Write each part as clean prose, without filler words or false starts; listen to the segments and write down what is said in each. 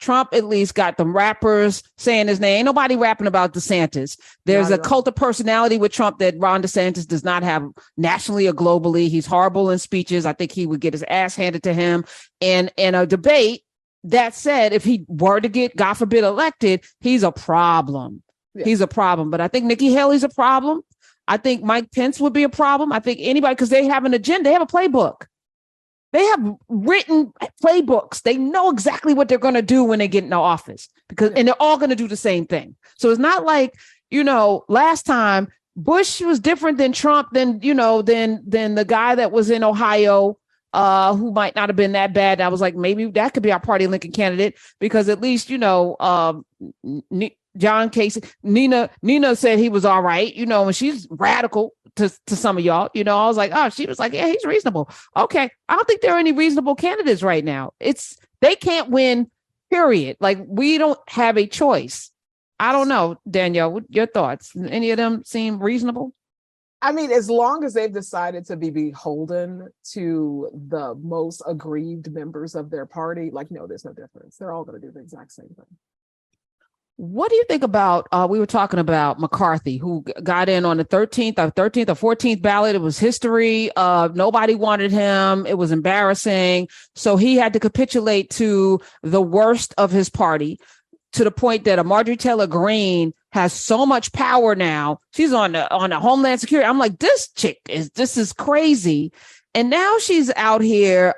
Trump at least got them rappers saying his name. Ain't nobody rapping about DeSantis. There's a cult of personality with Trump that Ron DeSantis does not have nationally or globally. He's horrible in speeches. I think he would get his ass handed to him in a debate. That said, if he were to get, God forbid, elected, he's a problem. Yeah. He's a problem. But I think Nikki Haley's a problem. I think Mike Pence would be a problem. I think anybody, because they have an agenda. They have a playbook. They have written playbooks. They know exactly what they're going to do when they get into office, and they're all going to do the same thing. So it's not like, last time Bush was different than Trump, than the guy that was in Ohio, who might not have been that bad. I was like, maybe that could be our party Lincoln candidate, because at least, John Casey, Nina said he was all right, and she's radical to some of y'all, I was like, oh, she was like, yeah, he's reasonable. Okay. I don't think there are any reasonable candidates right now. They can't win, period. Like, we don't have a choice. I don't know, Danielle, your thoughts? Any of them seem reasonable? I mean, as long as they've decided to be beholden to the most aggrieved members of their party, there's no difference. They're all going to do the exact same thing. What do you think about, we were talking about McCarthy, who got in on the 13th or 14th ballot. It was history. Nobody wanted him. It was embarrassing. So he had to capitulate to the worst of his party, to the point that a Marjorie Taylor Greene has so much power now. She's on the Homeland Security. I'm like, this is crazy. And now she's out here,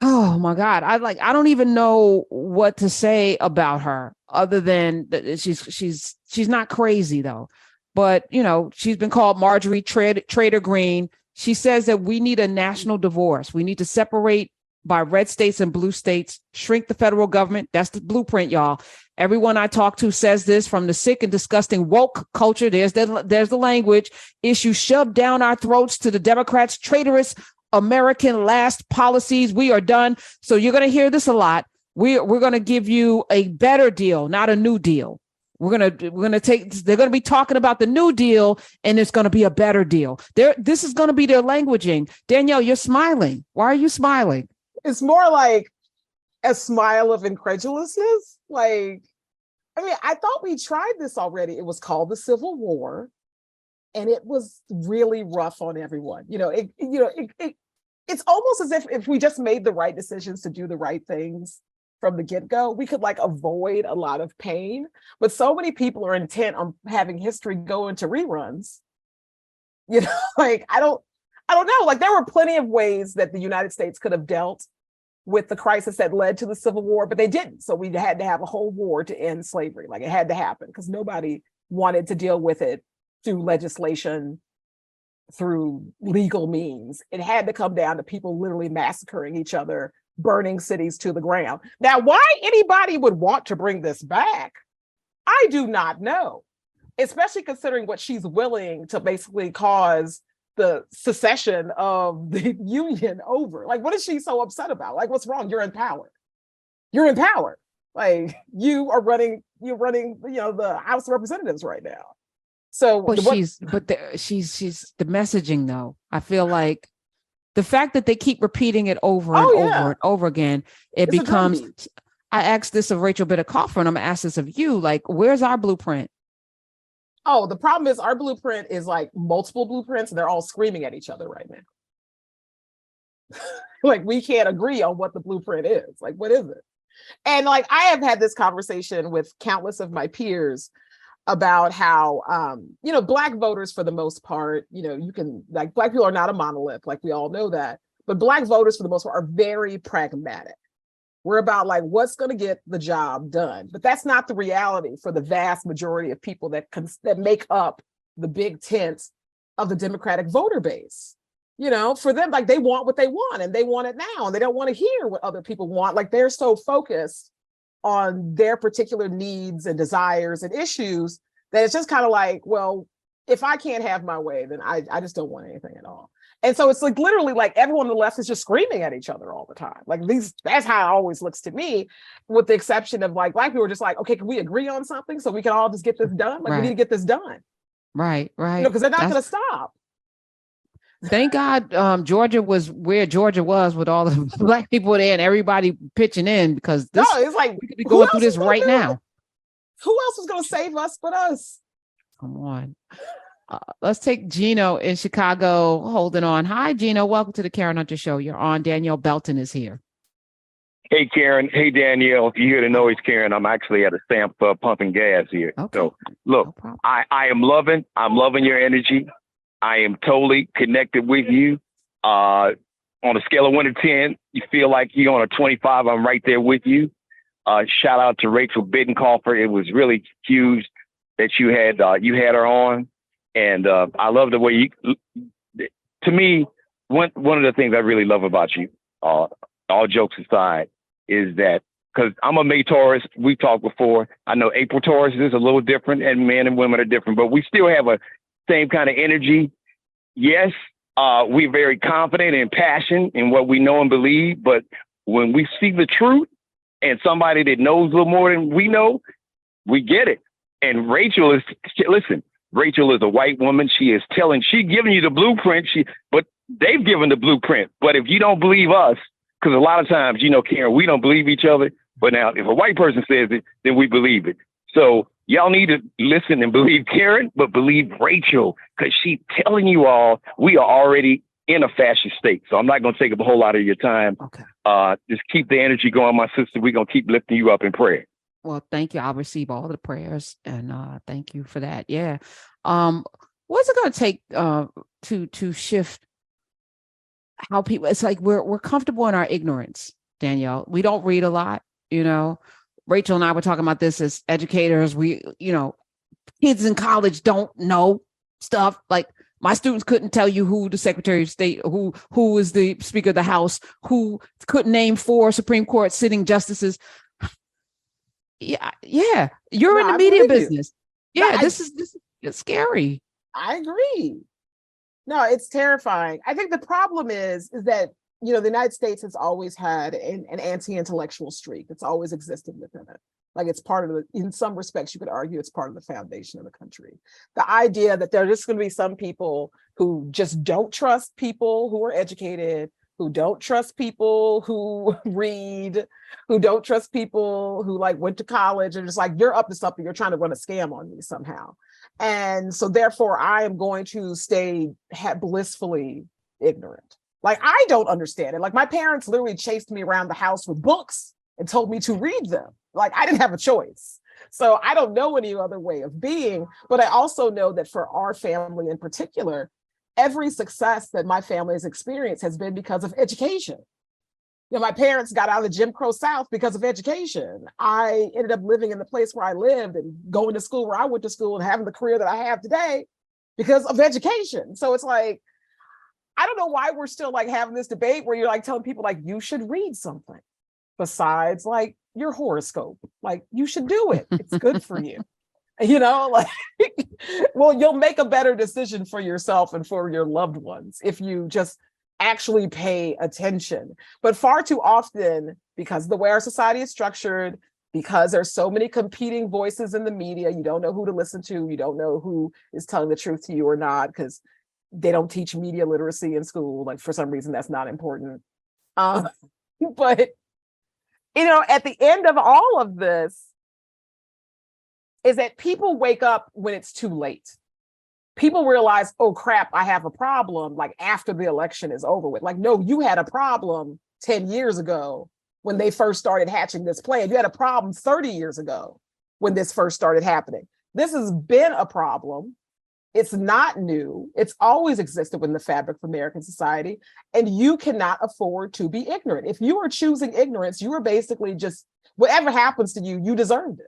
oh my God. I don't even know what to say about her, other than that she's not crazy though. But, she's been called Marjorie Trader Greene. She says that we need a national divorce. We need to separate by red states and blue states, shrink the federal government. That's the blueprint, y'all. Everyone I talk to says this, from the sick and disgusting woke culture. There's the language issue shoved down our throats to the Democrats' traitorous American last policies. We are done. So you're going to hear this a lot. We're going to give you a better deal, not a new deal. They're going to be talking about the new deal, and it's going to be a better deal. This is going to be their languaging. Danielle, you're smiling. Why are you smiling? It's more like a smile of incredulousness. I thought we tried this already. It was called the Civil War. And it was really rough on everyone. It's almost as if we just made the right decisions to do the right things from the get-go, we could avoid a lot of pain. But so many people are intent on having history go into reruns. I don't know. There were plenty of ways that the United States could have dealt with the crisis that led to the Civil War, but they didn't. So we had to have a whole war to end slavery. It had to happen because nobody wanted to deal with it through legislation, through legal means. It had to come down to people literally massacring each other, burning cities to the ground. Now, why anybody would want to bring this back, I do not know, especially considering what she's willing to basically cause the secession of the union over. What is she so upset about? What's wrong? You're in power. You're in power. You are running, the House of Representatives right now. So she's the messaging though. I feel like the fact that they keep repeating it over and over again, it becomes, I asked this of Rachel Bitter-Coffer, and I'm gonna ask this of you, where's our blueprint? Oh, the problem is our blueprint is multiple blueprints, and they're all screaming at each other right now. We can't agree on what the blueprint is. What is it? And I have had this conversation with countless of my peers about how, Black voters, for the most part, you can, Black people are not a monolith, we all know that, but Black voters, for the most part, are very pragmatic. We're about what's going to get the job done. But that's not the reality for the vast majority of people that make up the big tent of the Democratic voter base. For them, they want what they want, and they want it now, and they don't want to hear what other people want. They're so focused on their particular needs and desires and issues that it's just kind of well, if I can't have my way, then I just don't want anything at all. And so it's literally everyone on the left is just screaming at each other all the time. That's how it always looks to me, with the exception of Black people are just okay, can we agree on something so we can all just get this done? We need to get this done. Right. Because they're not going to stop. Thank God Georgia was where Georgia was with all the Black people there and everybody pitching in, because No, this it's like, we could be who going through else is this going to right do it? now. Who else was going to save us but us? Come on. Let's take Gino in Chicago holding on. Hi, Gino. Welcome to the Karen Hunter Show. You're on. Danielle Belton is here. Hey, Karen. Hey, Danielle. If you hear the noise, Karen, I'm actually at a stamp pumping gas here. Okay. So, look, No I'm loving your energy. I am totally connected with you. On a scale of 1 to 10, you feel like you're on a 25. I'm right there with you. Shout out to Rachel Bittencoffer. It was really huge that you had her on. And I love the way to me, one of the things I really love about you, all jokes aside, is that, because I'm a May Taurus, we talked before. I know April Taurus is a little different, and men and women are different, but we still have a same kind of energy. Yes, we're very confident and passionate in what we know and believe, but when we see the truth and somebody that knows a little more than we know, we get it. And Rachel is a white woman. She giving you the blueprint, but they've given the blueprint. But if you don't believe us, because a lot of times, Karen, we don't believe each other. But now if a white person says it, then we believe it. So y'all need to listen and believe Karen, but believe Rachel, because she's telling you all we are already in a fascist state. So I'm not going to take up a whole lot of your time. Okay. Just keep the energy going, my sister. We're going to keep lifting you up in prayer. Well, thank you. I'll receive all the prayers, and thank you for that. Yeah. What's it going to take to shift how people? It's like we're comfortable in our ignorance, Danielle. We don't read a lot. Rachel and I were talking about this as educators. We, kids in college don't know stuff. Like my students couldn't tell you who the Secretary of State, who is the Speaker of the House, who couldn't name 4 Supreme Court sitting justices. Yeah. You're in the media business. Yeah, this is it's scary. I agree. No, it's terrifying. I think the problem is that, the United States has always had an anti-intellectual streak. It's always existed within it. Like it's part of in some respects, you could argue it's part of the foundation of the country. The idea that there are just going to be some people who just don't trust people who are educated, who don't trust people who read, who don't trust people who went to college, and just you're up to something, you're trying to run a scam on me somehow. And so therefore I am going to stay blissfully ignorant. I don't understand it. My parents literally chased me around the house with books and told me to read them. I didn't have a choice. So I don't know any other way of being, but I also know that for our family in particular, every success that my family has experienced has been because of education. My parents got out of the Jim Crow South because of education. I ended up living in the place where I lived and going to school where I went to school and having the career that I have today because of education. So it's I don't know why we're still having this debate where you're telling people you should read something besides your horoscope. You should do it. It's good for you. Well, you'll make a better decision for yourself and for your loved ones if you just actually pay attention. But far too often, because of the way our society is structured, because there's so many competing voices in the media, you don't know who to listen to. You don't know who is telling the truth to you or not, because they don't teach media literacy in school. For some reason, that's not important. But, at the end of all of this is that people wake up when it's too late. People realize, oh crap, I have a problem after the election is over with. No, you had a problem 10 years ago when they first started hatching this plan. You had a problem 30 years ago when this first started happening. This has been a problem. It's not new. It's always existed within the fabric of American society. And you cannot afford to be ignorant. If you are choosing ignorance, you are basically just, whatever happens to you, you deserved it.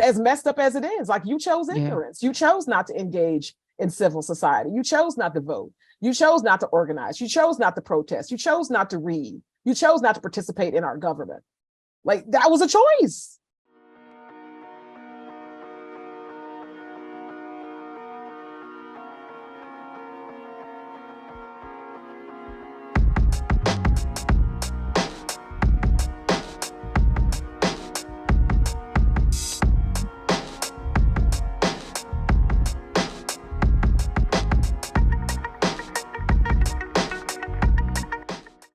As messed up as it is, you chose ignorance. Yeah. You chose not to engage in civil society. You chose not to vote. You chose not to organize. You chose not to protest. You chose not to read. You chose not to participate in our government. That was a choice.